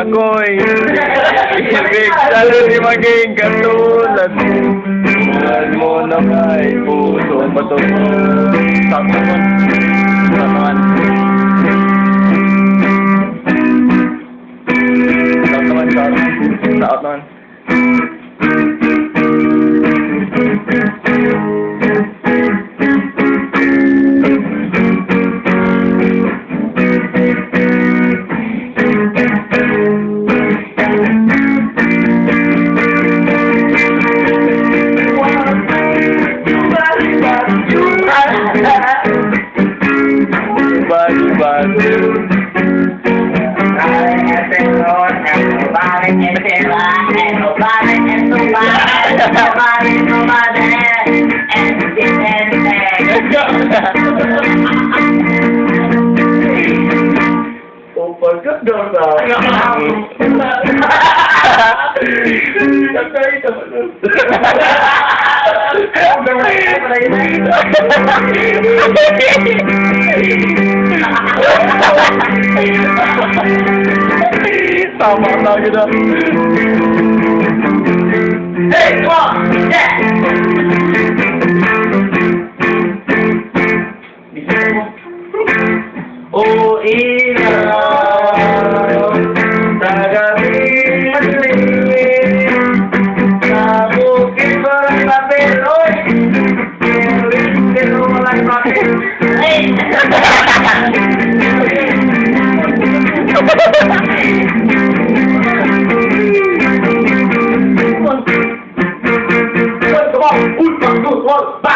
ako'y ibig sa'yo di maging katulad mo. Mahal mo na may puso matunog. Sakto mo. Sakto man. Sakto man, sakto man. Oh, pagkakador ba? Tama lagi na. Hey, come on! Yeah! Oh, ilaw sa gabing madilim, sa bukid walang papel, oy! Pero walang papel. Hey! Come on! 1, 2, 3, 4, 5!